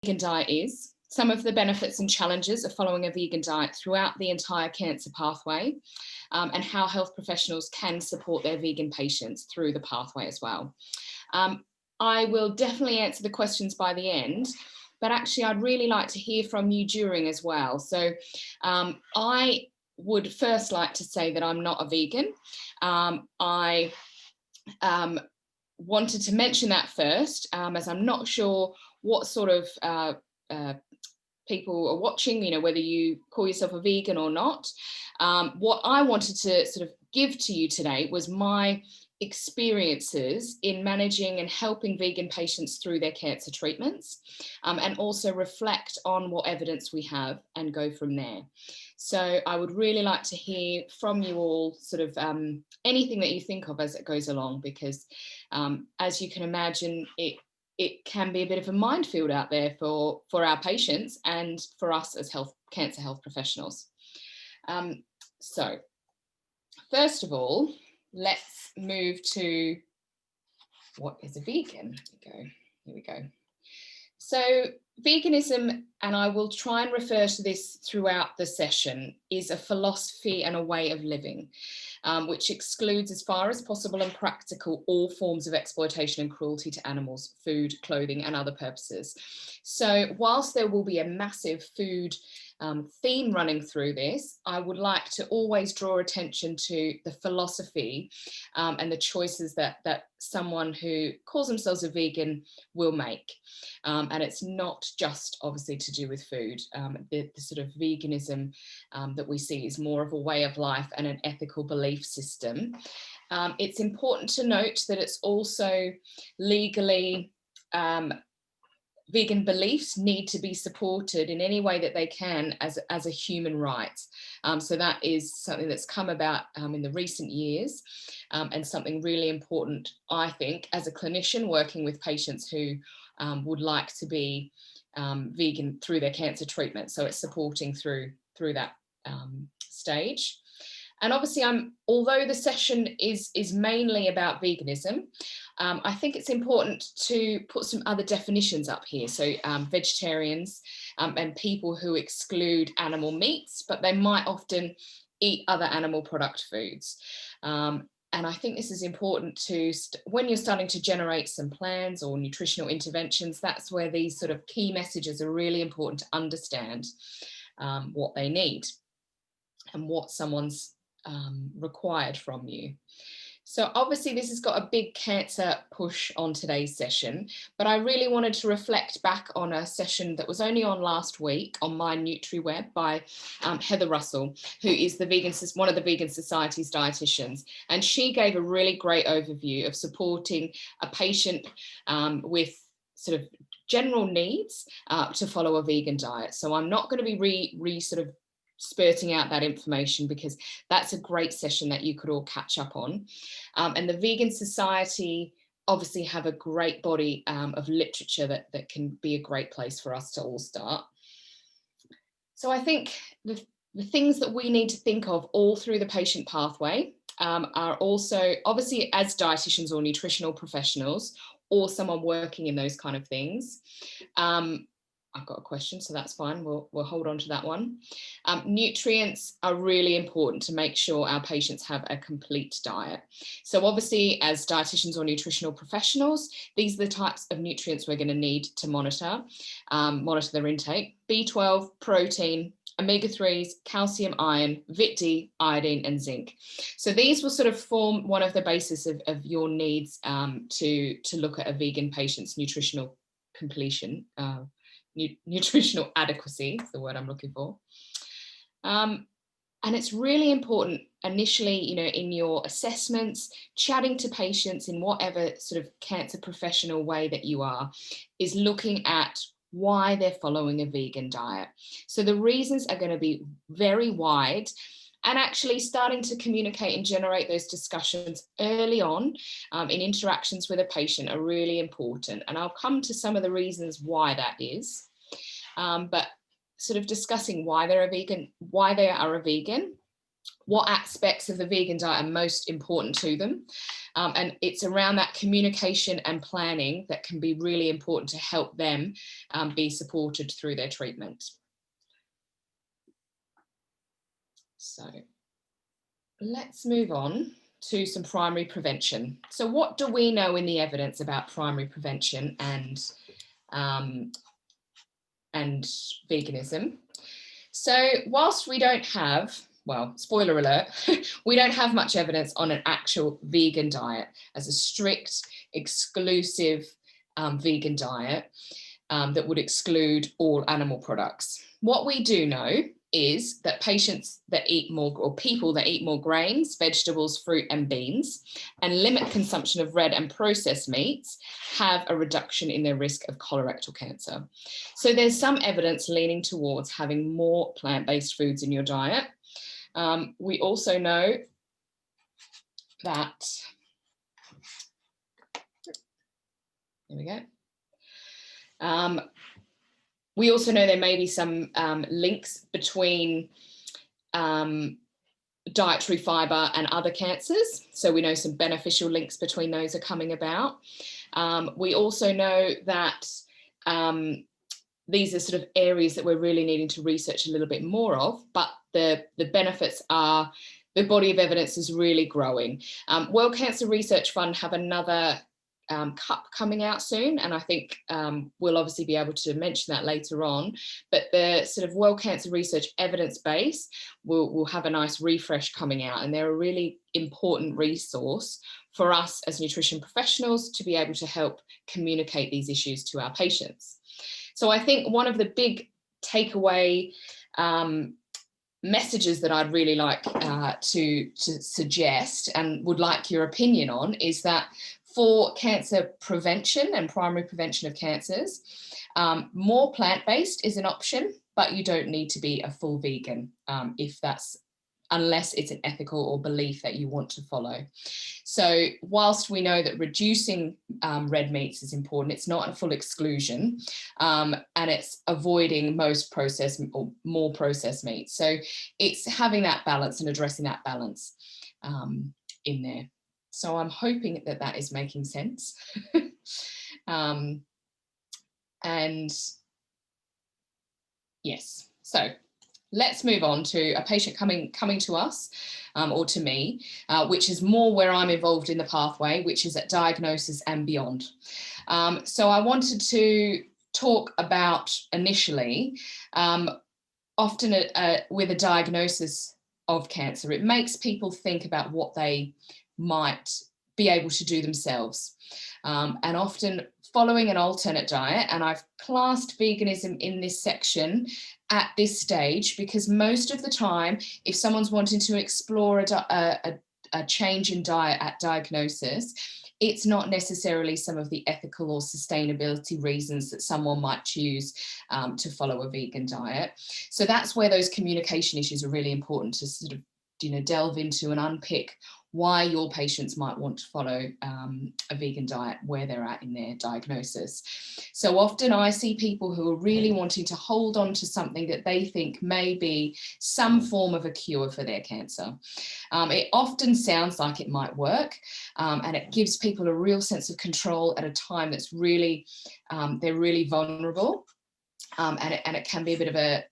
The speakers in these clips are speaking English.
vegan diet is, some of the benefits and challenges of following a vegan diet throughout the entire cancer pathway, and how health professionals can support their vegan patients through the pathway as well. I will definitely answer the questions by the end, but actually I'd really like to hear from you during as well. So I would first like to say that I'm not a vegan. I wanted to mention that first, as I'm not sure what sort of people are watching, you know, whether you call yourself a vegan or not. What I wanted to sort of give to you today was my experiences in managing and helping vegan patients through their cancer treatments, and also reflect on what evidence we have and go from there. So I would really like to hear from you all sort of anything that you think of as it goes along, because as you can imagine, it can be a bit of a minefield out there for our patients and for us as cancer health professionals. So first of all, let's move to what is a vegan. Here we go. So veganism, and I will try and refer to this throughout the session, is a philosophy and a way of living, which excludes, as far as possible and practical, all forms of exploitation and cruelty to animals, food, clothing, and other purposes. So whilst there will be a massive food theme running through this, I would like to always draw attention to the philosophy and the choices that someone who calls themselves a vegan will make. And it's not just obviously to do with food. The sort of veganism that we see is more of a way of life and an ethical belief system. It's important to note that it's also legally vegan beliefs need to be supported in any way that they can as a human right. So that is something that's come about in the recent years, and something really important, I think, as a clinician working with patients who would like to be vegan through their cancer treatment. So it's supporting through that stage. And obviously, although the session is mainly about veganism, I think it's important to put some other definitions up here. So vegetarians and people who exclude animal meats, but they might often eat other animal product foods. And I think this is important to, when you're starting to generate some plans or nutritional interventions, that's where these sort of key messages are really important to understand what they need and what someone's required from you. So obviously this has got a big cancer push on today's session, but I really wanted to reflect back on a session that was only on last week on my NutriWeb by Heather Russell, who is one of the Vegan Society's dietitians. And she gave a really great overview of supporting a patient with sort of general needs to follow a vegan diet. So I'm not going to be sort of spurting out that information, because that's a great session that you could all catch up on. And the Vegan Society obviously have a great body of literature that can be a great place for us to all start. So I think the things that we need to think of all through the patient pathway are also, obviously, as dietitians or nutritional professionals or someone working in those kind of things. I've got a question, so that's fine. We'll hold on to that one. Nutrients are really important to make sure our patients have a complete diet. So obviously, as dietitians or nutritional professionals, these are the types of nutrients we're going to need to monitor their intake: B12, protein, omega-3s, calcium, iron, Vit D, iodine, and zinc. So these will sort of form one of the basis of your needs to look at a vegan patient's nutritional completion. Nutritional adequacy is the word I'm looking for. And it's really important initially, you know, in your assessments, chatting to patients in whatever sort of cancer professional way that you are, is looking at why they're following a vegan diet. So the reasons are going to be very wide, and actually starting to communicate and generate those discussions early on in interactions with a patient are really important. And I'll come to some of the reasons why that is. But sort of discussing why they are a vegan, what aspects of the vegan diet are most important to them. And it's around that communication and planning that can be really important to help them be supported through their treatment. So let's move on to some primary prevention. So what do we know in the evidence about primary prevention and veganism? So whilst we don't have, well, spoiler alert, we don't have much evidence on an actual vegan diet as a strict, exclusive vegan diet that would exclude all animal products. What we do know is that patients that eat more, or people that eat more grains, vegetables, fruit and beans, and limit consumption of red and processed meats have a reduction in their risk of colorectal cancer. So there's some evidence leaning towards having more plant-based foods in your diet. We also know that, there we go. We also know there may be some links between dietary fibre and other cancers. So we know some beneficial links between those are coming about. We also know that these are sort of areas that we're really needing to research a little bit more of, but the benefits are, the body of evidence is really growing. World Cancer Research Fund have another cup coming out soon, and I think we'll obviously be able to mention that later on, but the sort of World Cancer Research evidence base will have a nice refresh coming out, and they're a really important resource for us as nutrition professionals to be able to help communicate these issues to our patients. So I think one of the big takeaway messages that I'd really like to suggest and would like your opinion on is that for cancer prevention and primary prevention of cancers, more plant-based is an option, but you don't need to be a full vegan unless it's an ethical or belief that you want to follow. So whilst we know that reducing red meats is important, it's not a full exclusion, and it's avoiding most processed or more processed meats. So it's having that balance and addressing that balance in there. So I'm hoping that that is making sense. And yes, so let's move on to a patient coming to us or to me, which is more where I'm involved in the pathway, which is at diagnosis and beyond. So I wanted to talk about initially, often with a diagnosis of cancer, it makes people think about what they might be able to do themselves. And often following an alternate diet, and I've classed veganism in this section at this stage, because most of the time, if someone's wanting to explore a change in diet at diagnosis, it's not necessarily some of the ethical or sustainability reasons that someone might choose to follow a vegan diet. So that's where those communication issues are really important to sort of, delve into and unpick why your patients might want to follow a vegan diet, where they're at in their diagnosis. So often I see people who are really wanting to hold on to something that they think may be some form of a cure for their cancer. It often sounds like it might work, and it gives people a real sense of control at a time that's really, they're really vulnerable, and it can be a bit of a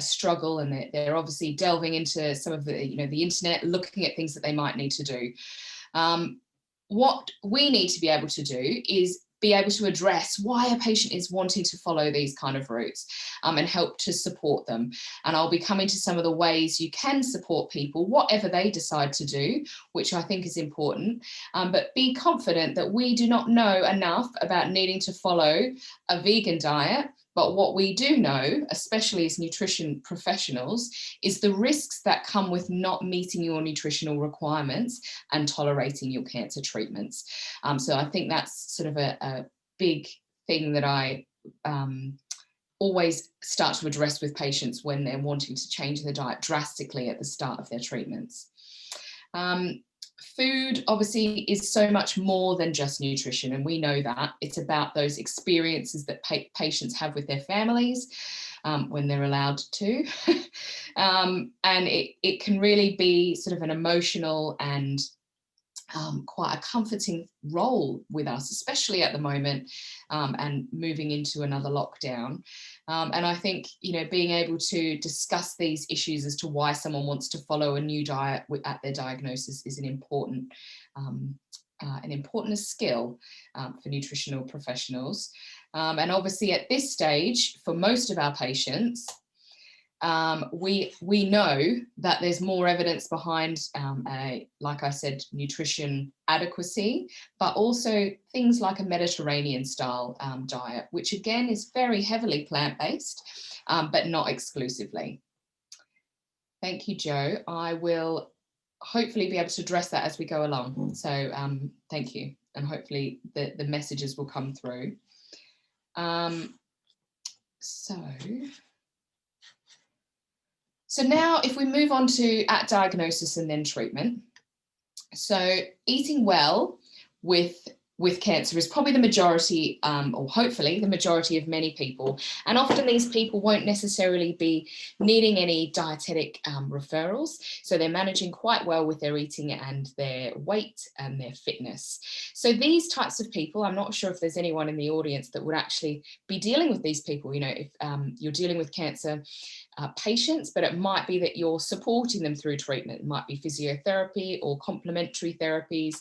struggle, and they're obviously delving into some of the, the internet, looking at things that they might need to do. What we need to be able to do is be able to address why a patient is wanting to follow these kind of routes, and help to support them. And I'll be coming to some of the ways you can support people, whatever they decide to do, which I think is important. But be confident that we do not know enough about needing to follow a vegan diet. But what we do know, especially as nutrition professionals, is the risks that come with not meeting your nutritional requirements and tolerating your cancer treatments. So I think that's sort of a big thing that I always start to address with patients when they're wanting to change their diet drastically at the start of their treatments. food obviously is so much more than just nutrition, and we know that. It's about those experiences that patients have with their families when they're allowed to. And it can really be sort of an emotional and quite a comforting role with us, especially at the moment, and moving into another lockdown. And I think, you know, being able to discuss these issues as to why someone wants to follow a new diet at their diagnosis is an important skill for nutritional professionals. And obviously at this stage, for most of our patients, we know that there's more evidence behind, like I said, nutrition adequacy, but also things like a Mediterranean style diet, which again is very heavily plant-based, but not exclusively. Thank you, Jo. I will hopefully be able to address that as we go along. So thank you. And hopefully the messages will come through. So now if we move on to at diagnosis and then treatment. So eating well with cancer is probably the majority, or hopefully the majority of many people. And often these people won't necessarily be needing any dietetic referrals. So they're managing quite well with their eating and their weight and their fitness. So these types of people, I'm not sure if there's anyone in the audience that would actually be dealing with these people. You know, if you're dealing with cancer patients, but it might be that you're supporting them through treatment. It might be physiotherapy or complementary therapies.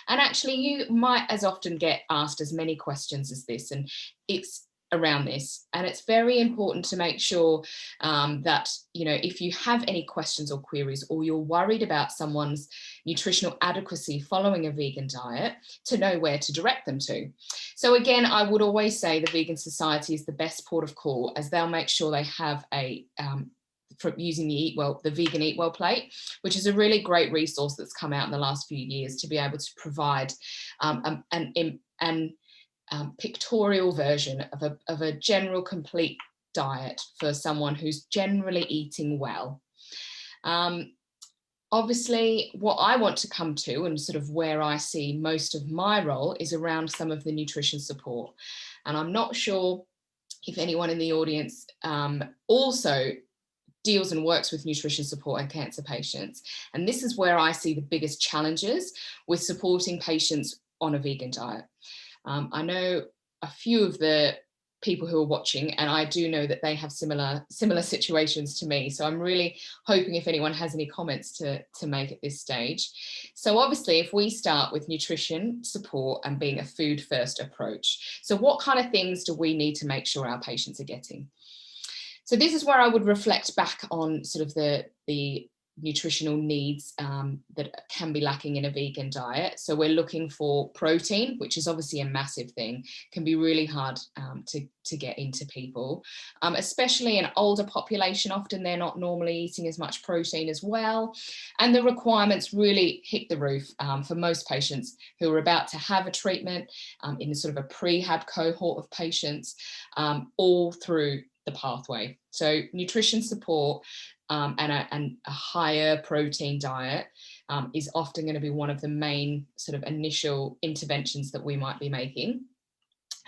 And actually you might as often get asked as many questions as this, and it's around this. And it's very important to make sure that, you know, if you have any questions or queries, or you're worried about someone's nutritional adequacy following a vegan diet, to know where to direct them to. So again, I would always say the Vegan Society is the best port of call, as they'll make sure they have a from using the Vegan Eat Well plate, which is a really great resource that's come out in the last few years to be able to provide an pictorial version of a general complete diet for someone who's generally eating well. Obviously, what I want to come to, and sort of where I see most of my role, is around some of the nutrition support. And I'm not sure if anyone in the audience also deals and works with nutrition support and cancer patients. And this is where I see the biggest challenges with supporting patients on a vegan diet. I know a few of the people who are watching, and I do know that they have similar situations to me. So I'm really hoping if anyone has any comments to make at this stage. So obviously, if we start with nutrition support and being a food first approach, so what kind of things do we need to make sure our patients are getting? So this is where I would reflect back on sort of the nutritional needs that can be lacking in a vegan diet. So we're looking for protein, which is obviously a massive thing, can be really hard to get into people, especially an older population. Often they're not normally eating as much protein as well. And the requirements really hit the roof for most patients who are about to have a treatment in sort of a prehab cohort of patients, all through the pathway. So nutrition support and a higher protein diet is often going to be one of the main sort of initial interventions that we might be making.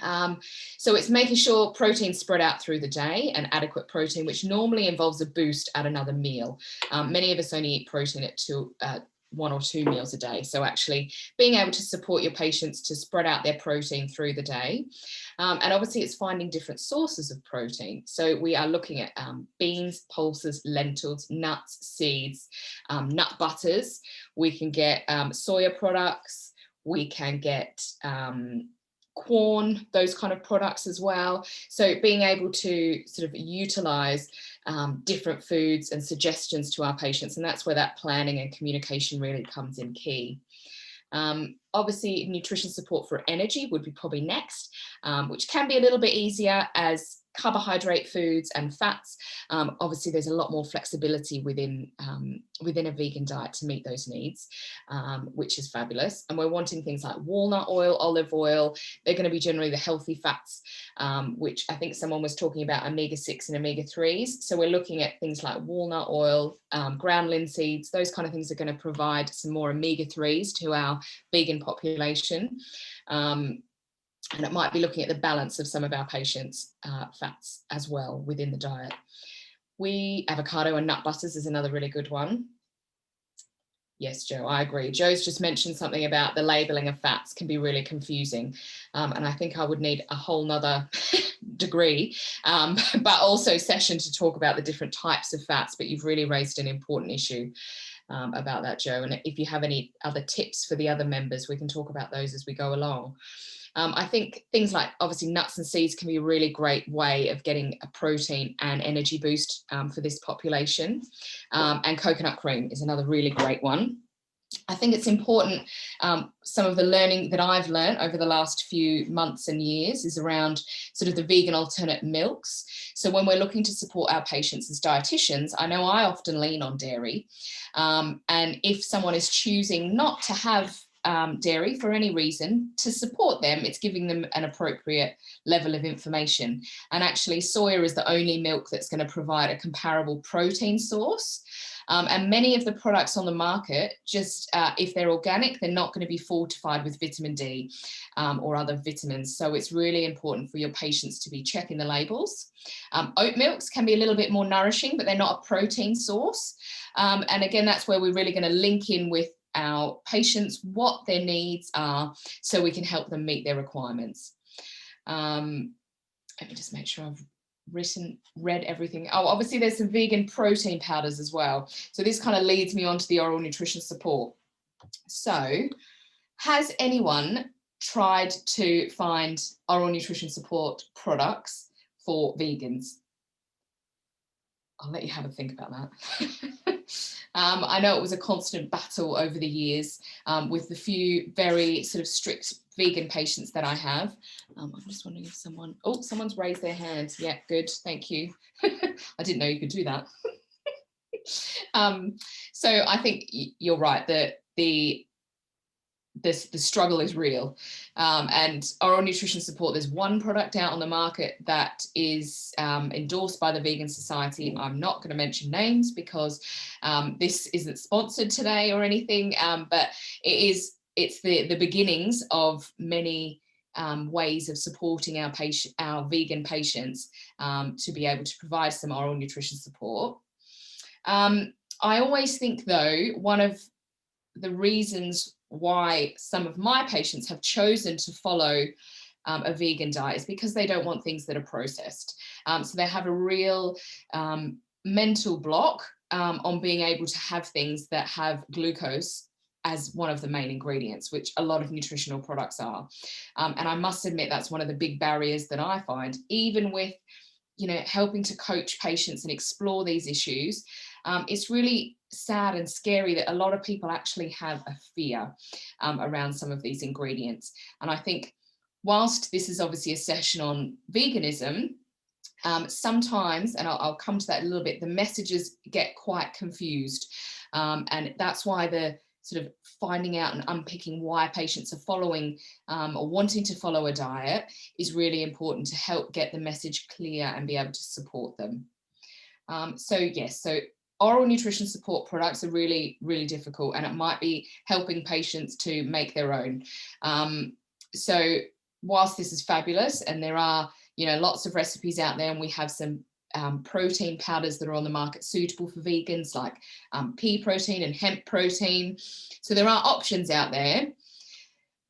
So it's making sure protein spread out through the day, and adequate protein, which normally involves a boost at another meal. Many of us only eat protein at 1 or 2 meals a day. So actually being able to support your patients to spread out their protein through the day. And obviously it's finding different sources of protein. So we are looking at beans, pulses, lentils, nuts, seeds, nut butters. We can get soya products. We can get corn, those kind of products as well. So being able to sort of utilize different foods and suggestions to our patients, and that's where that planning and communication really comes in key. Obviously nutrition support for energy would be probably next, which can be a little bit easier as carbohydrate foods and fats. Obviously, there's a lot more flexibility within a vegan diet to meet those needs, which is fabulous. And we're wanting things like walnut oil, olive oil. They're going to be generally the healthy fats, which I think someone was talking about omega-6 and omega-3s. So we're looking at things like walnut oil, ground linseeds. Those kind of things are going to provide some more omega-3s to our vegan population. And it might be looking at the balance of some of our patients' fats as well within the diet. Avocado and nut butters is another really good one. Yes, Joe, I agree. Joe's just mentioned something about the labeling of fats can be really confusing. And I think I would need a whole nother degree, but also session to talk about the different types of fats. But you've really raised an important issue about that, Joe. And if you have any other tips for the other members, we can talk about those as we go along. I think things like obviously nuts and seeds can be a really great way of getting a protein and energy boost for this population. And coconut cream is another really great one. I think it's important, some of the learning that I've learned over the last few months and years is around sort of the vegan alternate milks. So when we're looking to support our patients as dietitians, I know I often lean on dairy. And if someone is choosing not to have dairy for any reason, to support them, it's giving them an appropriate level of information. And actually soya is the only milk that's going to provide a comparable protein source. And many of the products on the market, just if they're organic, they're not going to be fortified with vitamin D or other vitamins. So it's really important for your patients to be checking the labels. Oat milks can be a little bit more nourishing, but they're not a protein source. And again, that's where we're really going to link in with our patients, what their needs are, so we can help them meet their requirements. Let me just make sure I've read everything. Oh, obviously there's some vegan protein powders as well. So this kind of leads me on to the oral nutrition support. So has anyone tried to find oral nutrition support products for vegans? I'll let you have a think about that. I know it was a constant battle over the years with the few very sort of strict vegan patients that I have. I'm just wondering if someone's raised their hand. Yeah, good, thank you. I didn't know you could do that. So I think you're right, that the struggle is real. And oral nutrition support, there's one product out on the market that is endorsed by the Vegan Society. I'm not going to mention names because this isn't sponsored today or anything, but it's the beginnings of many ways of supporting our vegan patients to be able to provide some oral nutrition support. I always think, though, one of the reasons why some of my patients have chosen to follow a vegan diet is because they don't want things that are processed. So they have a real mental block on being able to have things that have glucose as one of the main ingredients, which a lot of nutritional products are. And I must admit, that's one of the big barriers that I find, even with, helping to coach patients and explore these issues. It's really sad and scary that a lot of people actually have a fear around some of these ingredients. And I think whilst this is obviously a session on veganism, sometimes, and I'll come to that a little bit, the messages get quite confused. And that's why the sort of finding out and unpicking why patients are following or wanting to follow a diet is really important to help get the message clear and be able to support them. So oral nutrition support products are really, really difficult, and it might be helping patients to make their own. So whilst this is fabulous, and there are, lots of recipes out there, and we have some protein powders that are on the market suitable for vegans, like pea protein and hemp protein. So there are options out there.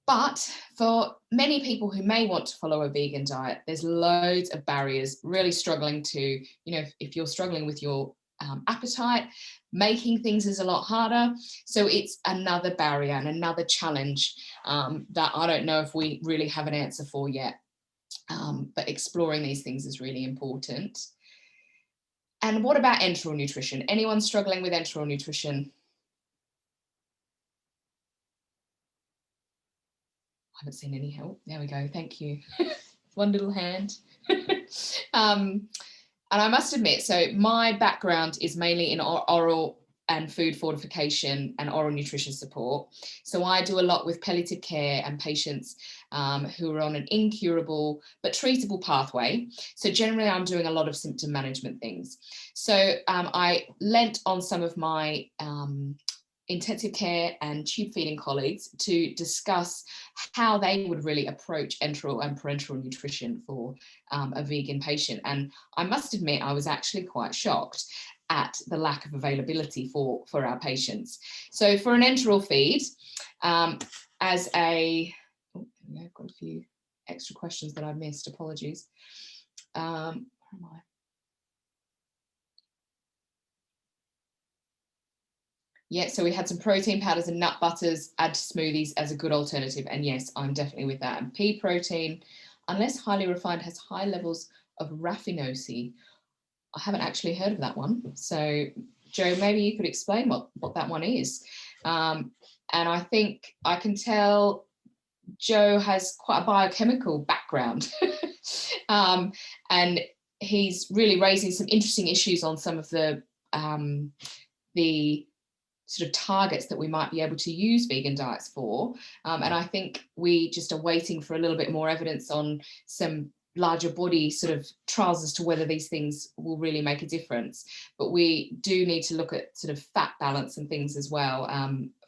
But for many people who may want to follow a vegan diet, there's loads of barriers, really struggling to, if you're struggling with your appetite, making things is a lot harder. So it's another barrier and another challenge that I don't know if we really have an answer for yet. But exploring these things is really important. And what about enteral nutrition? Anyone struggling with enteral nutrition? I haven't seen any help. There we go. Thank you. One little hand. And I must admit, so my background is mainly in oral and food fortification and oral nutrition support. So I do a lot with palliative care and patients who are on an incurable but treatable pathway. So generally I'm doing a lot of symptom management things. So I lent on some of my intensive care and tube feeding colleagues to discuss how they would really approach enteral and parenteral nutrition for a vegan patient. And I must admit, I was actually quite shocked at the lack of availability for our patients. So for an enteral feed, as a, oh, I've got a few extra questions that I missed, apologies. Where am I? Yeah, so we had some protein powders and nut butters, add to smoothies as a good alternative. And yes, I'm definitely with that. And pea protein, unless highly refined, has high levels of raffinose. I haven't actually heard of that one. So Joe, maybe you could explain what that one is. And I think I can tell Joe has quite a biochemical background. And he's really raising some interesting issues on some of the sort of targets that we might be able to use vegan diets for. And I think we just are waiting for a little bit more evidence on some larger body sort of trials as to whether these things will really make a difference. But we do need to look at sort of fat balance and things as well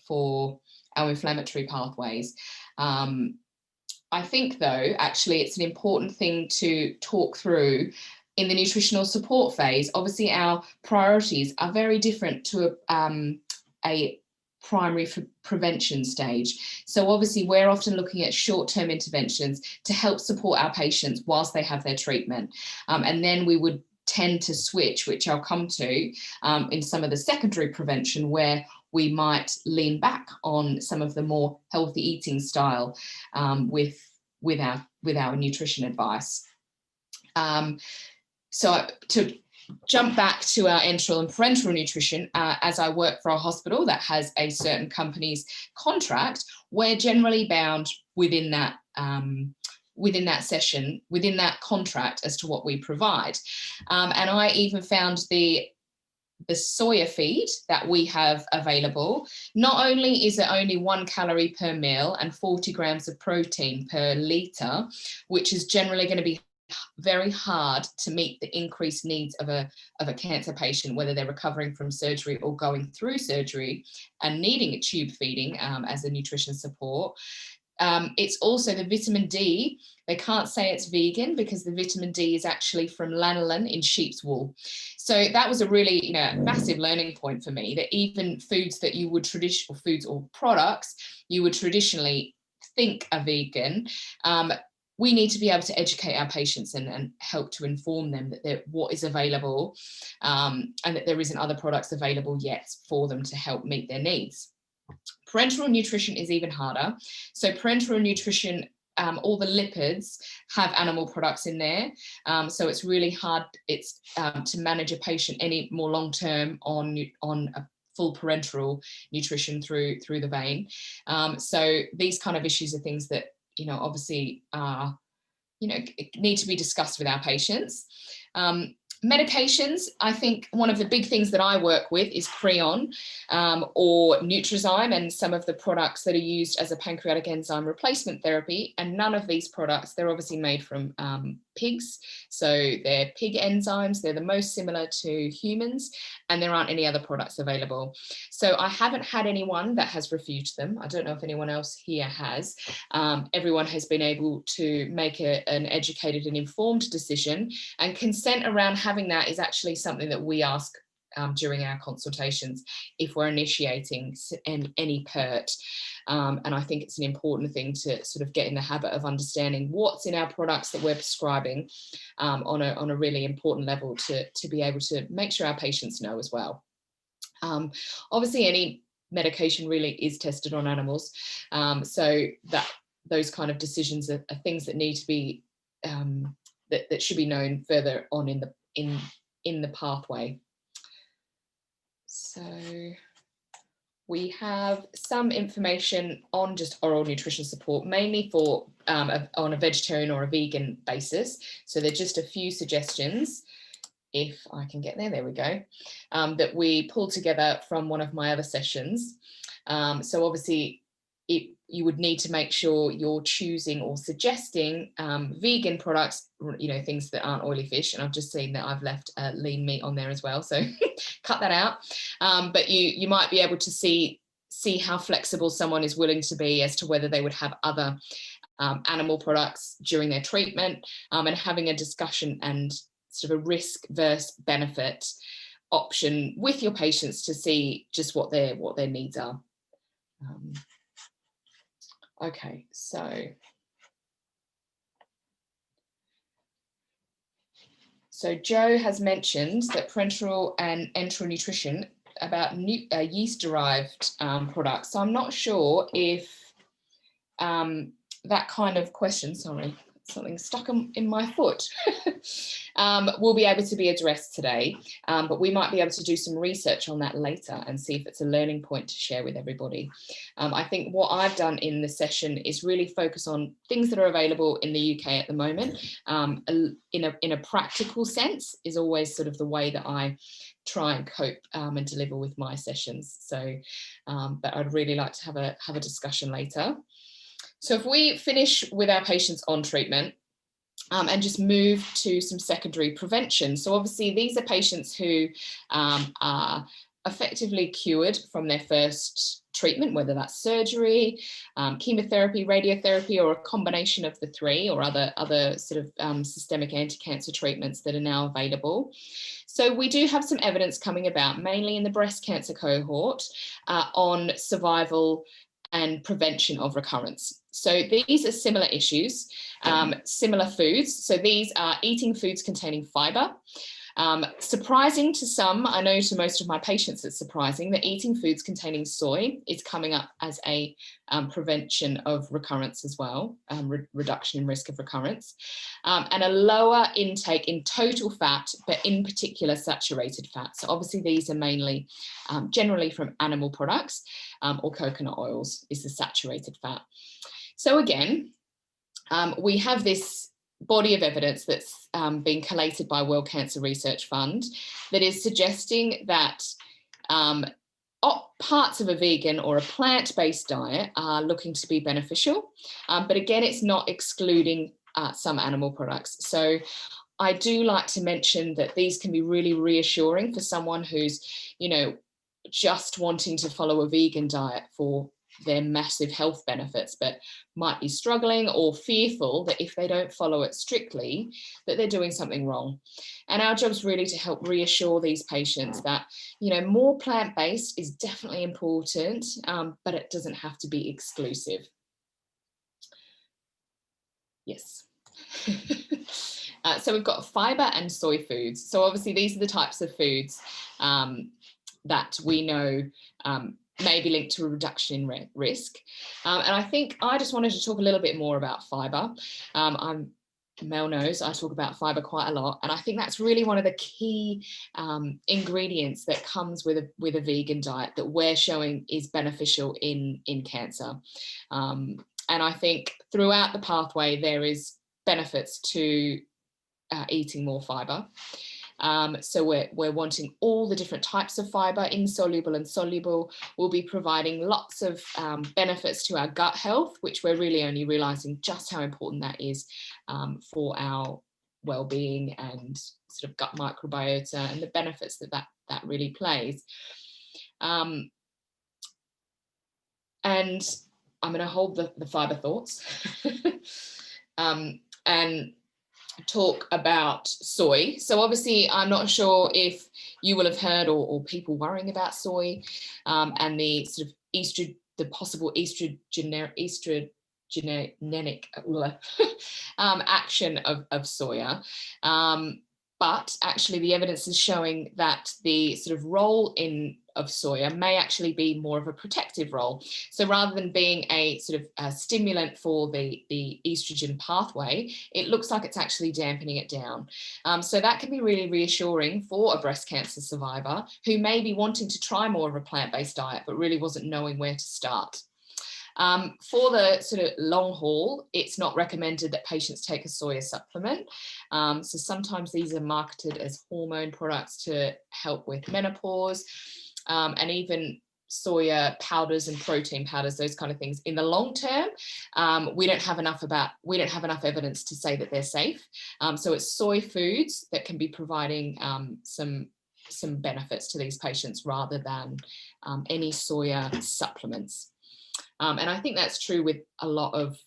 for our inflammatory pathways. I think though, actually, it's an important thing to talk through in the nutritional support phase. Obviously, our priorities are very different to a primary prevention stage. So obviously we're often looking at short-term interventions to help support our patients whilst they have their treatment. And then we would tend to switch, which I'll come to in some of the secondary prevention, where we might lean back on some of the more healthy eating style with our nutrition advice. So to jump back to our enteral and parenteral nutrition, as I work for a hospital that has a certain company's contract, we're generally bound within that session, within that contract, as to what we provide. And I even found the soya feed that we have available, not only is it only 1 calorie per meal and 40 grams of protein per litre, which is generally going to be very hard to meet the increased needs of a cancer patient, whether they're recovering from surgery or going through surgery and needing a tube feeding as a nutrition support. It's also the vitamin D. They can't say it's vegan because the vitamin D is actually from lanolin in sheep's wool. So that was a really, massive learning point for me, that even foods that you would foods or products you would traditionally think are vegan, we need to be able to educate our patients and help to inform them that what is available and that there isn't other products available yet for them to help meet their needs. Parenteral nutrition is even harder. So parenteral nutrition, all the lipids have animal products in there. So it's really hard to manage a patient any more long-term on a full parenteral nutrition through the vein. So these kind of issues are things that, obviously need to be discussed with our patients. Medications, I think one of the big things that I work with is Creon or Nutrazyme and some of the products that are used as a pancreatic enzyme replacement therapy. And none of these products, they're obviously made from pigs. So they're pig enzymes. They're the most similar to humans, and there aren't any other products available. So I haven't had anyone that has refused them. I don't know if anyone else here has. Everyone has been able to make an educated and informed decision, and consent around having that is actually something that we ask during our consultations if we're initiating any PERT. And I think it's an important thing to sort of get in the habit of understanding what's in our products that we're prescribing on a really important level to be able to make sure our patients know as well. Obviously, any medication really is tested on animals, so that those kind of decisions are things that need to be that should be known further on in the pathway. So we have some information on just oral nutrition support, mainly for on a vegetarian or a vegan basis. So they're just a few suggestions, if I can get there, we go, that we pulled together from one of my other sessions. So obviously you would need to make sure you're choosing or suggesting vegan products, things that aren't oily fish. And I've just seen that I've left lean meat on there as well, so cut that out. But you might be able to see how flexible someone is willing to be as to whether they would have other animal products during their treatment, and having a discussion and sort of a risk versus benefit option with your patients to see just what their needs are. Okay, so Joe has mentioned that parenteral and enteral nutrition about yeast-derived products. So I'm not sure if that kind of question, sorry, something stuck in my foot, will be able to be addressed today, but we might be able to do some research on that later and see if it's a learning point to share with everybody. I think what I've done in the session is really focus on things that are available in the UK at the moment, in a practical sense is always sort of the way that I try and cope and deliver with my sessions. So, but I'd really like to have a discussion later. So if we finish with our patients on treatment and just move to some secondary prevention. So obviously these are patients who are effectively cured from their first treatment, whether that's surgery, chemotherapy, radiotherapy, or a combination of the three, or other sort of systemic anti-cancer treatments that are now available. So we do have some evidence coming about, mainly in the breast cancer cohort, on survival and prevention of recurrence. So these are similar issues, similar foods. So these are eating foods containing fiber. Surprising to some, I know to most of my patients it's surprising that eating foods containing soy is coming up as a prevention of recurrence as well, reduction in risk of recurrence, and a lower intake in total fat, but in particular saturated fat. So obviously these are mainly generally from animal products, or coconut oils is the saturated fat. So again, we have this body of evidence that's been collated by World Cancer Research Fund that is suggesting that parts of a vegan or a plant-based diet are looking to be beneficial, but again, it's not excluding some animal products. So I do like to mention that these can be really reassuring for someone who's, just wanting to follow a vegan diet for their massive health benefits, but might be struggling or fearful that if they don't follow it strictly, that they're doing something wrong. And our job is really to help reassure these patients that, more plant-based is definitely important, but it doesn't have to be exclusive. Yes. So we've got fiber and soy foods. So obviously these are the types of foods that we know may be linked to a reduction in risk. And I think I just wanted to talk a little bit more about fiber. Mel knows I talk about fiber quite a lot, and I think that's really one of the key ingredients that comes with a vegan diet that we're showing is beneficial in cancer. And I think throughout the pathway there is benefits to eating more fiber. So we're wanting all the different types of fiber, insoluble and soluble. We'll be providing lots of benefits to our gut health, which we're really only realizing just how important that is for our well-being and sort of gut microbiota and the benefits that really plays. And I'm going to hold the fiber thoughts and talk about soy. So obviously I'm not sure if you will have heard or people worrying about soy and the sort of the possible estrogenic action of soya. But actually the evidence is showing that the sort of role in of soya may actually be more of a protective role. So rather than being a sort of a stimulant for the estrogen pathway, it looks like it's actually dampening it down. So that can be really reassuring for a breast cancer survivor who may be wanting to try more of a plant-based diet, but really wasn't knowing where to start. For the sort of long haul, it's not recommended that patients take a soya supplement. So sometimes these are marketed as hormone products to help with menopause, and even soya powders and protein powders, those kind of things. In the long term, we don't have enough evidence to say that they're safe. So it's soy foods that can be providing some benefits to these patients rather than any soya supplements. And I think that's true with a lot of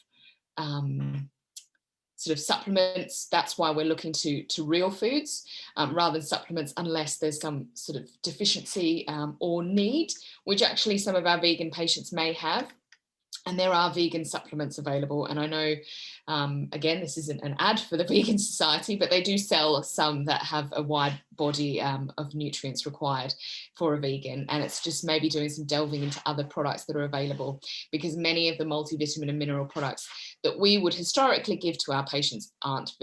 sort of supplements. That's why we're looking to real foods rather than supplements, unless there's some sort of deficiency or need, which actually some of our vegan patients may have. And there are vegan supplements available. And I know, again, this isn't an ad for the Vegan Society, but they do sell some that have a wide body of nutrients required for a vegan. And it's just maybe doing some delving into other products that are available, because many of the multivitamin and mineral products that we would historically give to our patients aren't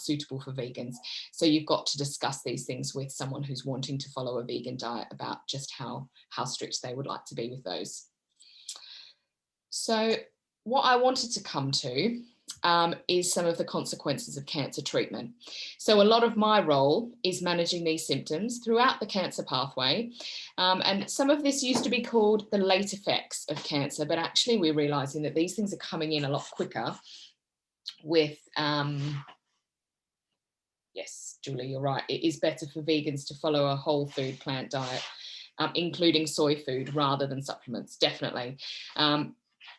suitable for vegans. So you've got to discuss these things with someone who's wanting to follow a vegan diet about just how strict they would like to be with those. So what I wanted to come to is some of the consequences of cancer treatment. So a lot of my role is managing these symptoms throughout the cancer pathway. And some of this used to be called the late effects of cancer, but actually we're realizing that these things are coming in a lot quicker with, yes, Julie, you're right. It is better for vegans to follow a whole food plant diet, including soy food rather than supplements, definitely.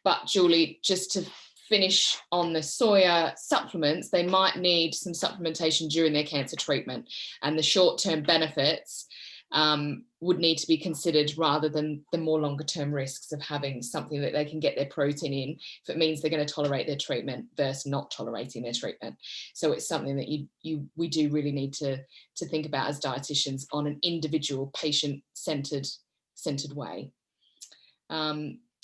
But Julie, just to finish on the soya supplements, they might need some supplementation during their cancer treatment, and the short-term benefits would need to be considered rather than the more longer-term risks of having something that they can get their protein in if it means they're going to tolerate their treatment versus not tolerating their treatment. So it's something that we do really need to think about as dietitians on an individual patient-centered way.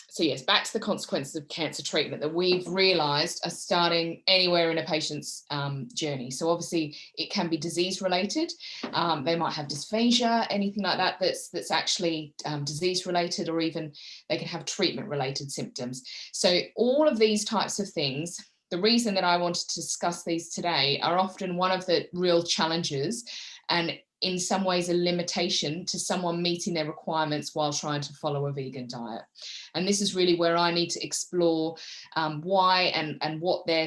So yes, back to the consequences of cancer treatment that we've realised are starting anywhere in a patient's journey. So obviously it can be disease related. They might have dysphagia, anything like that that's actually disease related, or even they can have treatment related symptoms. So all of these types of things, the reason that I wanted to discuss these today, are often one of the real challenges, and in some ways a limitation to someone meeting their requirements while trying to follow a vegan diet. And this is really where I need to explore why and what their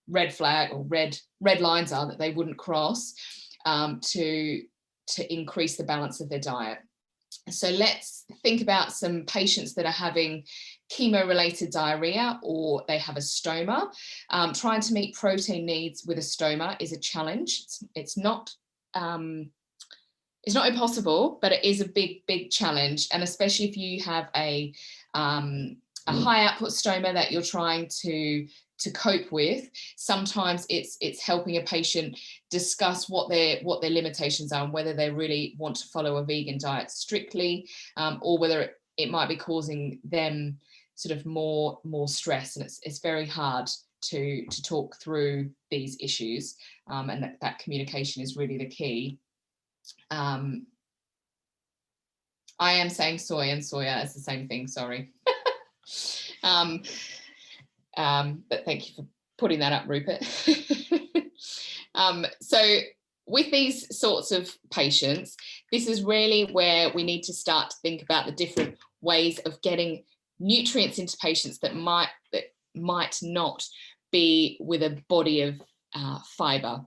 red flag or red lines are that they wouldn't cross to increase the balance of their diet. So let's think about some patients that are having chemo-related diarrhea, or they have a stoma. Trying to meet protein needs with a stoma is a challenge. It's not impossible, but it is a big challenge. And especially if you have a high output stoma that you're trying to cope with, sometimes it's helping a patient discuss what their limitations are and whether they really want to follow a vegan diet strictly, or whether it might be causing them sort of more stress. And it's very hard to talk through these issues, and that communication is really the key. I am saying soy and soya as the same thing, sorry. But thank you for putting that up, Rupert. So with these sorts of patients, this is really where we need to start to think about the different ways of getting nutrients into patients that might not be with a body of fiber.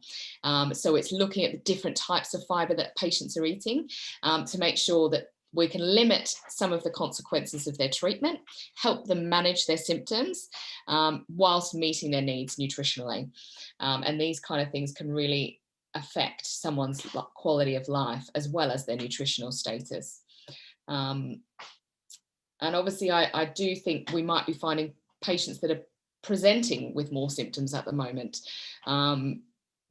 So it's looking at the different types of fiber that patients are eating to make sure that we can limit some of the consequences of their treatment, help them manage their symptoms whilst meeting their needs nutritionally. And these kind of things can really affect someone's quality of life as well as their nutritional status. And obviously I do think we might be finding patients that are presenting with more symptoms at the moment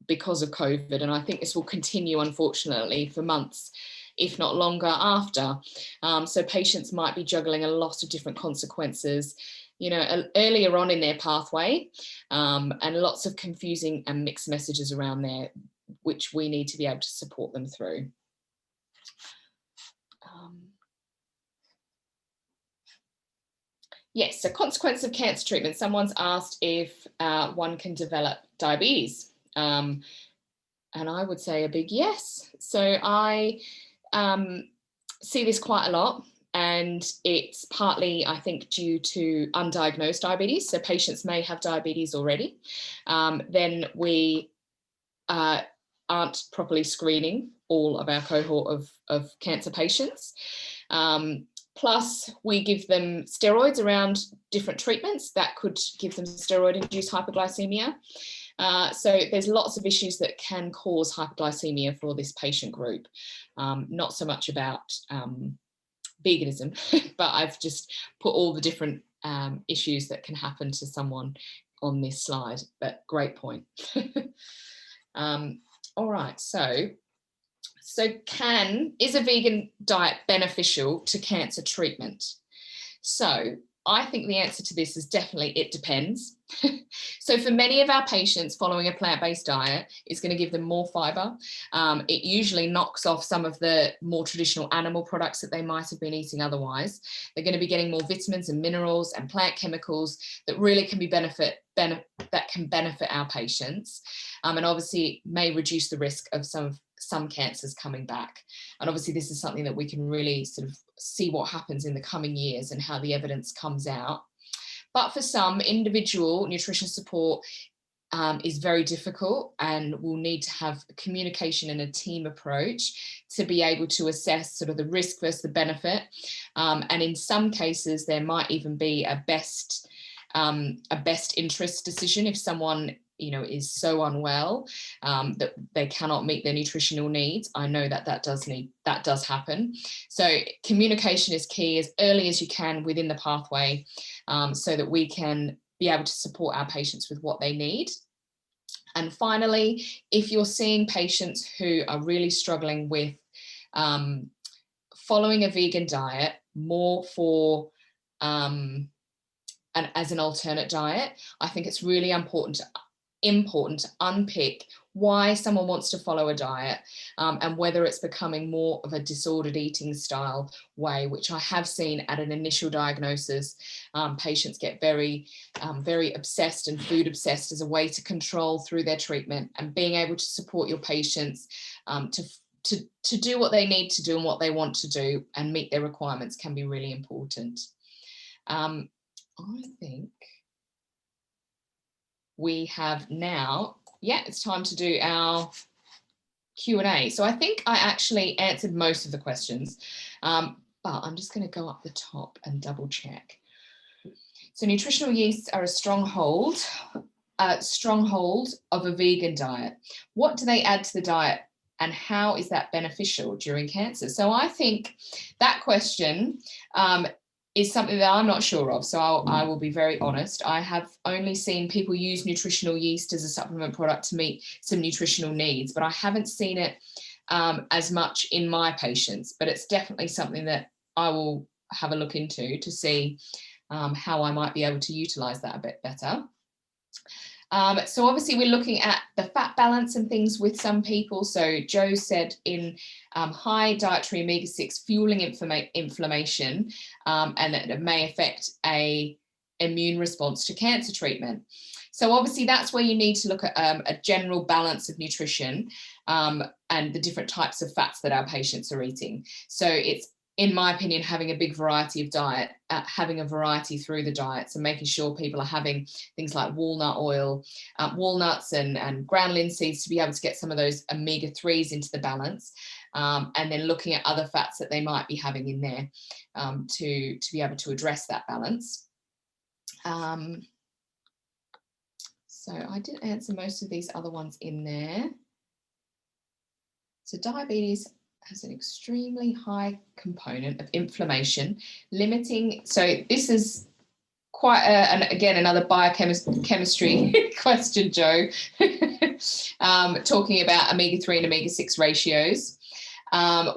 because of COVID. And I think this will continue, unfortunately, for months if not longer after. So patients might be juggling a lot of different consequences, you know, earlier on in their pathway, and lots of confusing and mixed messages around there, which we need to be able to support them through. Yes, so consequence of cancer treatment. Someone's asked if one can develop diabetes. And I would say a big yes. So I see this quite a lot, and it's partly, I think, due to undiagnosed diabetes. So patients may have diabetes already. Then we aren't properly screening all of our cohort of cancer patients. Plus, we give them steroids around different treatments that could give them steroid-induced hypoglycemia. So there's lots of issues that can cause hypoglycemia for this patient group. Not so much about veganism, but I've just put all the different issues that can happen to someone on this slide, but great point. All right, so is a vegan diet beneficial to cancer treatment? So I think the answer to this is definitely it depends. So for many of our patients, following a plant-based diet is going to give them more fiber. It usually knocks off some of the more traditional animal products that they might have been eating otherwise. They're going to be getting more vitamins and minerals and plant chemicals that really can be benefit our patients, and obviously may reduce the risk of some cancers coming back. And obviously this is something that we can really sort of see what happens in the coming years and how the evidence comes out. But for some, individual nutrition support is very difficult, and we'll need to have communication and a team approach to be able to assess sort of the risk versus the benefit. And in some cases, there might even be a best interest decision if someone, you know, is so unwell that they cannot meet their nutritional needs. I know that does happen. So communication is key as early as you can within the pathway, so that we can be able to support our patients with what they need. And finally, if you're seeing patients who are really struggling with following a vegan diet more for and as an alternate diet, I think it's really important to unpick why someone wants to follow a diet, and whether it's becoming more of a disordered eating style way, which I have seen at an initial diagnosis. Patients get very obsessed and food obsessed as a way to control through their treatment, and being able to support your patients to do what they need to do and what they want to do and meet their requirements can be really important. I think we have now, it's time to do our Q&A. So I think I actually answered most of the questions, but I'm just going to go up the top and double check. So nutritional yeasts are a stronghold of a vegan diet. What do they add to the diet, and how is that beneficial during cancer? So I think that question is something that I'm not sure of. So I will be very honest. I have only seen people use nutritional yeast as a supplement product to meet some nutritional needs, but I haven't seen it as much in my patients. But it's definitely something that I will have a look into to see how I might be able to utilize that a bit better. So obviously we're looking at the fat balance and things with some people. So Joe said in high dietary omega-6 fueling inflammation, and that it may affect a immune response to cancer treatment. So obviously that's where you need to look at a general balance of nutrition and the different types of fats that our patients are eating. So it's, in my opinion, having a big variety of diet, having a variety through the diets, and making sure people are having things like walnut oil, walnuts and ground linseeds to be able to get some of those omega-3s into the balance, and then looking at other fats that they might be having in there to be able to address that balance. So I did answer most of these other ones in there. So diabetes has an extremely high component of inflammation, limiting. So this is quite and again, another biochemistry question, Joe, talking about omega-3 and omega-6 ratios.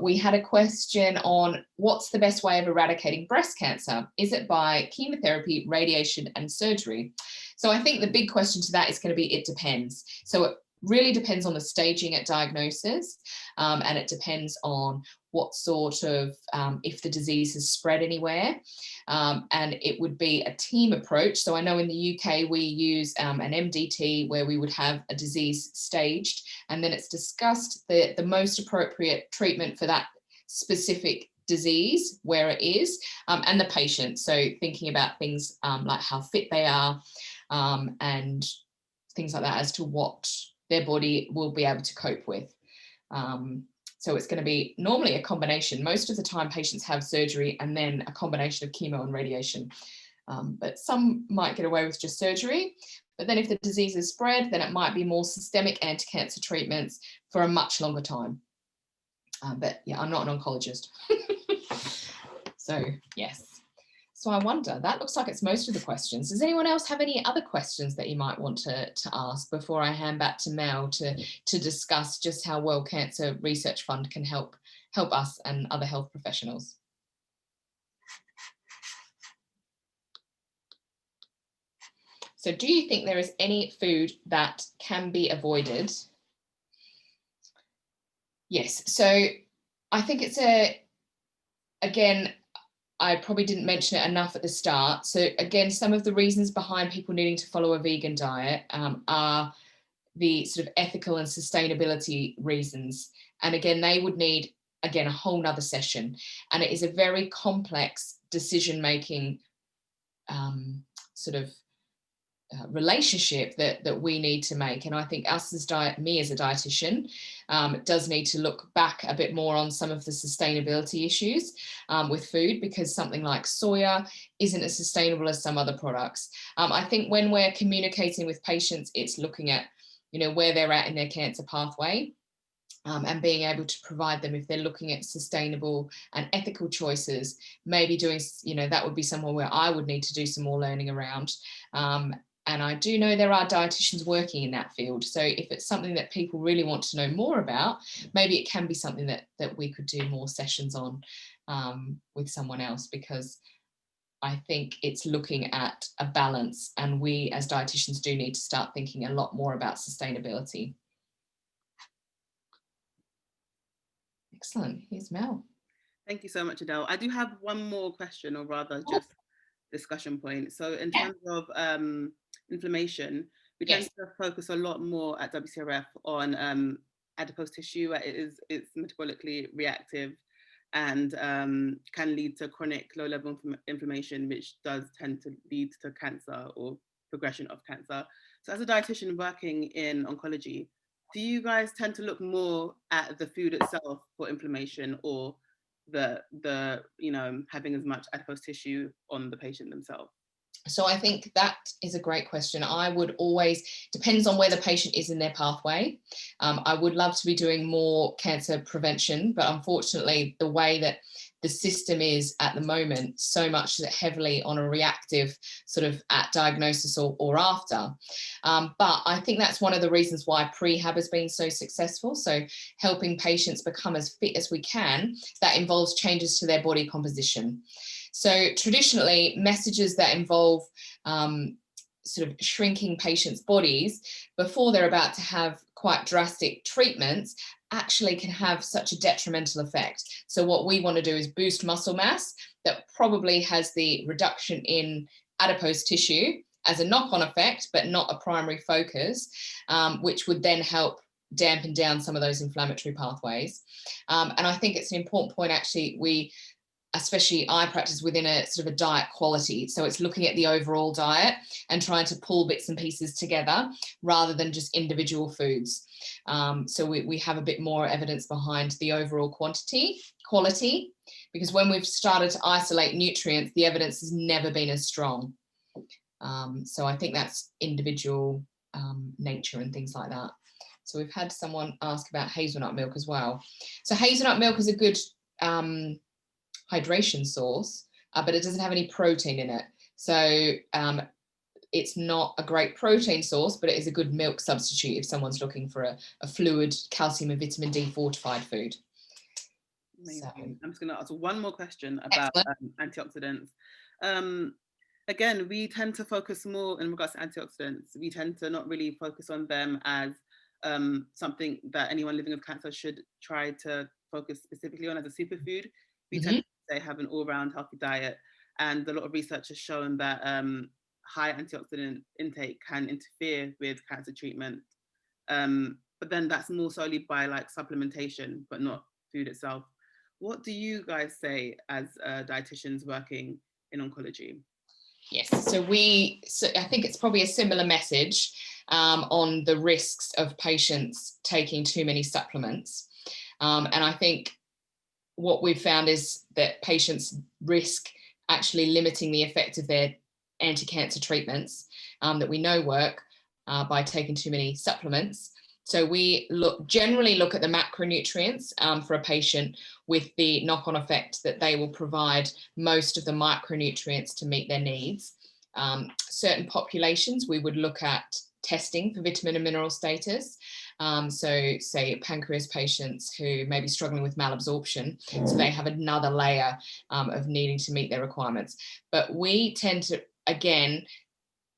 We had a question on what's the best way of eradicating breast cancer? Is it by chemotherapy, radiation, and surgery? So I think the big question to that is going to be, it depends. So it really depends on the staging at diagnosis, and it depends on what sort of, if the disease has spread anywhere, and it would be a team approach. So I know in the UK we use an MDT where we would have a disease staged, and then it's discussed the most appropriate treatment for that specific disease, where it is, and the patient. So thinking about things like how fit they are, and things like that as to what their body will be able to cope with. So it's going to be normally a combination. Most of the time patients have surgery and then a combination of chemo and radiation. But some might get away with just surgery. But then if the disease is spread, then it might be more systemic anti-cancer treatments for a much longer time. But yeah, I'm not an oncologist. So yes. So I wonder, that looks like it's most of the questions. Does anyone else have any other questions that you might want to ask before I hand back to Mel to discuss just how World Cancer Research Fund can help us and other health professionals? So do you think there is any food that can be avoided? Yes, so I think it's again, I probably didn't mention it enough at the start. So again, some of the reasons behind people needing to follow a vegan diet are the sort of ethical and sustainability reasons. And again, they would need, again, a whole nother session. And it is a very complex decision-making sort of relationship that we need to make. And I think us as me as a dietitian does need to look back a bit more on some of the sustainability issues with food, because something like soya isn't as sustainable as some other products. I think when we're communicating with patients, it's looking at, you know, where they're at in their cancer pathway. And being able to provide them, if they're looking at sustainable and ethical choices, maybe doing, you know, that would be somewhere where I would need to do some more learning around. And I do know there are dietitians working in that field. So if it's something that people really want to know more about, maybe it can be something that we could do more sessions on with someone else, because I think it's looking at a balance, and we as dietitians do need to start thinking a lot more about sustainability. Excellent. Here's Mel. Thank you so much, Adele. I do have one more question, or rather just discussion point. So in terms of inflammation, we tend to focus a lot more at WCRF on adipose tissue. It's metabolically reactive and can lead to chronic low-level inflammation, which does tend to lead to cancer or progression of cancer. So as a dietitian working in oncology, do you guys tend to look more at the food itself for inflammation, or the you know, having as much adipose tissue on the patient themselves? So I think that is a great question. I would always, depends on where the patient is in their pathway. I would love to be doing more cancer prevention, but unfortunately the way that the system is at the moment, so much heavily on a reactive sort of at diagnosis or after. But I think that's one of the reasons why prehab has been so successful. So helping patients become as fit as we can, that involves changes to their body composition. So traditionally, messages that involve sort of shrinking patients' bodies before they're about to have quite drastic treatments actually can have such a detrimental effect. So what we want to do is boost muscle mass that probably has the reduction in adipose tissue as a knock-on effect, but not a primary focus, which would then help dampen down some of those inflammatory pathways. And I think it's an important point, actually, especially I practice within a sort of a diet quality. So it's looking at the overall diet and trying to pull bits and pieces together rather than just individual foods. So we have a bit more evidence behind the overall quality, because when we've started to isolate nutrients, the evidence has never been as strong. So I think that's individual nature and things like that. So we've had someone ask about hazelnut milk as well. So hazelnut milk is a good hydration source, but it doesn't have any protein in it. So it's not a great protein source, but it is a good milk substitute if someone's looking for a fluid, calcium and vitamin D fortified food. Amazing. So, I'm just going to ask one more question about antioxidants. Again, we tend to focus more in regards to antioxidants. We tend to not really focus on them as something that anyone living with cancer should try to focus specifically on as a superfood. We tend to say have an all-round healthy diet, and a lot of research has shown that high antioxidant intake can interfere with cancer treatment. But then that's more solely by like supplementation, but not food itself. What do you guys say as dietitians working in oncology? Yes, so I think it's probably a similar message on the risks of patients taking too many supplements. And I think what we've found is that patients risk actually limiting the effect of their anti-cancer treatments that we know work by taking too many supplements. So we generally look at the macronutrients for a patient with the knock-on effect that they will provide most of the micronutrients to meet their needs. Certain populations, we would look at testing for vitamin and mineral status. So say pancreas patients who may be struggling with malabsorption, so they have another layer of needing to meet their requirements. But we tend to, again,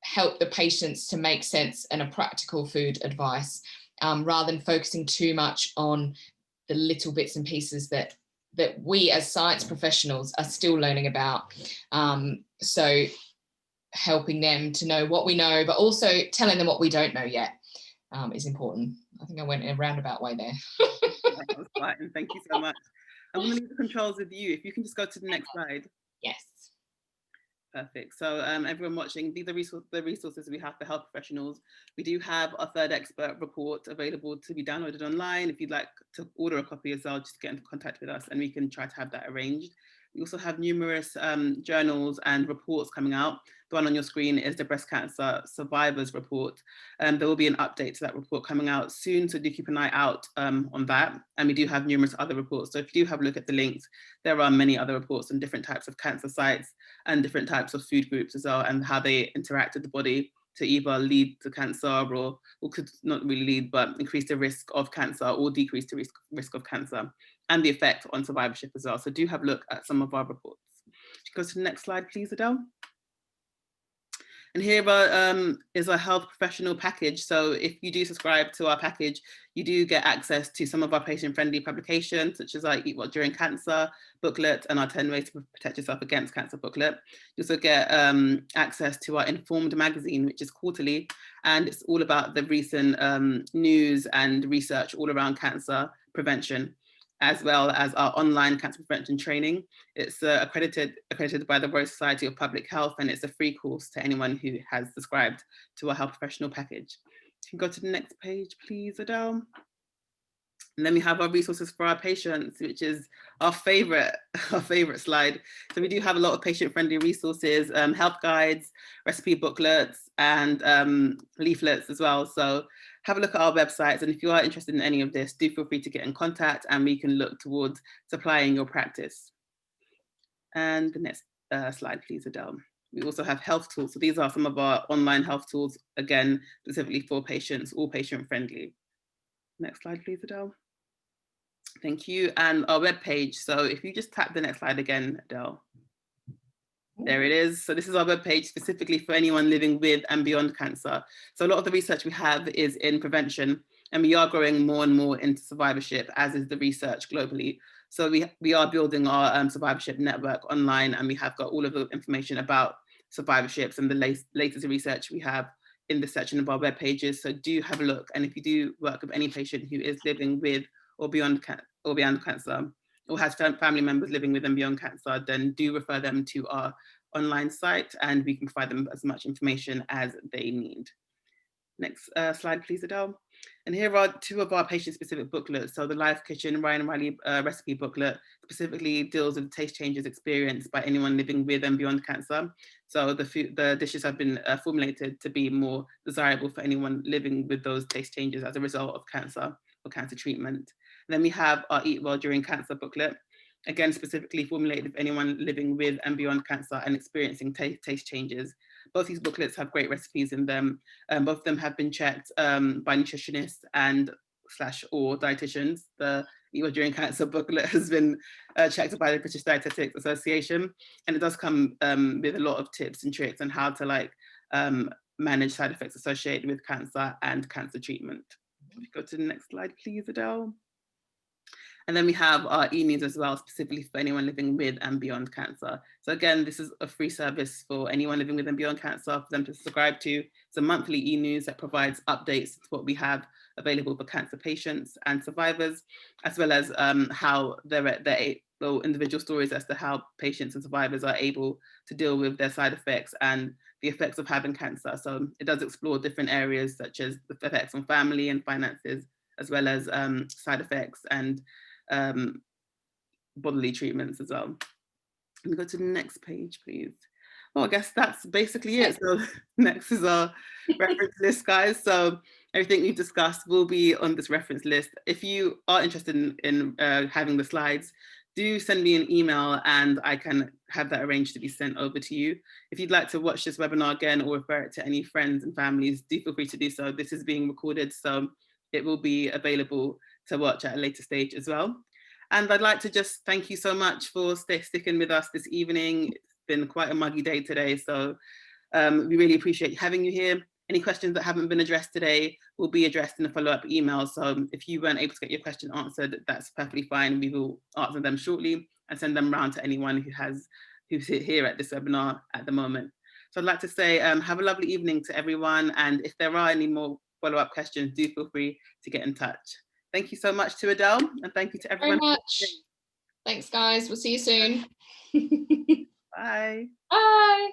help the patients to make sense and a practical food advice rather than focusing too much on the little bits and pieces that we as science professionals are still learning about. So helping them to know what we know, but also telling them what we don't know yet is important. I think I went in a roundabout way there. That was fine. Thank you so much. I'm going to leave the controls with you. If you can just go to the next slide. Yes. Perfect. So everyone watching, these are the resources we have for health professionals. We do have our third expert report available to be downloaded online. If you'd like to order a copy as well, just get in contact with us and we can try to have that arranged. We also have numerous journals and reports coming out. The one on your screen is the Breast Cancer Survivors Report. There will be an update to that report coming out soon, so do keep an eye out on that. And we do have numerous other reports. So if you do have a look at the links, there are many other reports on different types of cancer sites and different types of food groups as well, and how they interact with the body to either lead to cancer or could not really lead, but increase the risk of cancer or decrease the risk of cancer, and the effect on survivorship as well. So do have a look at some of our reports. Go to the next slide, please, Adele. And here is a health professional package. So if you do subscribe to our package, you do get access to some of our patient-friendly publications, such as our Eat Well During Cancer booklet and our 10 Ways to Protect Yourself Against Cancer booklet. You also get access to our Informed magazine, which is quarterly, and it's all about the recent news and research all around cancer prevention, as well as our online cancer prevention training. It's accredited by the Royal Society of Public Health, and it's a free course to anyone who has subscribed to our health professional package. You can go to the next page, please, Adele. And then we have our resources for our patients, which is our favorite slide. So we do have a lot of patient-friendly resources, health guides, recipe booklets, and leaflets as well. So have a look at our websites. And if you are interested in any of this, do feel free to get in contact and we can look towards supplying your practice. And the next slide, please, Adele. We also have health tools. So these are some of our online health tools, again, specifically for patients, all patient-friendly. Next slide, please, Adele. Thank you. And our webpage. So if you just tap the next slide again, Adele. There it is. So this is our webpage specifically for anyone living with and beyond cancer. So a lot of the research we have is in prevention, and we are growing more and more into survivorship, as is the research globally. So we are building our survivorship network online, and we have got all of the information about survivorships and the latest research we have in the section of our web pages. So do have a look. And if you do work with any patient who is living with or beyond cancer, or has family members living with and beyond cancer, then do refer them to our online site and we can provide them as much information as they need. Next slide, please, Adele. And here are two of our patient-specific booklets. So the Life Kitchen Ryan Riley recipe booklet specifically deals with taste changes experienced by anyone living with and beyond cancer. So the dishes have been formulated to be more desirable for anyone living with those taste changes as a result of cancer or cancer treatment. And then we have our Eat Well During Cancer booklet, again, specifically formulated for anyone living with and beyond cancer and experiencing taste changes. Both these booklets have great recipes in them. Both of them have been checked by nutritionists and or dietitians. The Eat Well During Cancer booklet has been checked by the British Dietetics Association, and it does come with a lot of tips and tricks on how to like manage side effects associated with cancer and cancer treatment. If you go to the next slide, please, Adele. And then we have our e-news as well, specifically for anyone living with and beyond cancer. So again, this is a free service for anyone living with and beyond cancer for them to subscribe to. It's a monthly e-news that provides updates to what we have available for cancer patients and survivors, as well as how their individual stories as to how patients and survivors are able to deal with their side effects and the effects of having cancer. So it does explore different areas such as the effects on family and finances, as well as side effects and bodily treatments as well. Can we go to the next page, please? Well, I guess that's basically it. So next is our reference list, guys. So everything we've discussed will be on this reference list. If you are interested in having the slides, do send me an email and I can have that arranged to be sent over to you. If you'd like to watch this webinar again or refer it to any friends and families, do feel free to do so. This is being recorded, so it will be available to watch at a later stage as well. And I'd like to just thank you so much for sticking with us this evening. It's been quite a muggy day today, so we really appreciate having you here. Any questions that haven't been addressed today will be addressed in a follow-up email. So if you weren't able to get your question answered, that's perfectly fine. We will answer them shortly and send them around to anyone who's here at this webinar at the moment. So I'd like to say have a lovely evening to everyone. And if there are any more follow-up questions, do feel free to get in touch. Thank you so much to Adele, and thank you to everyone. Very much. Thanks, guys. We'll see you soon. Bye. Bye.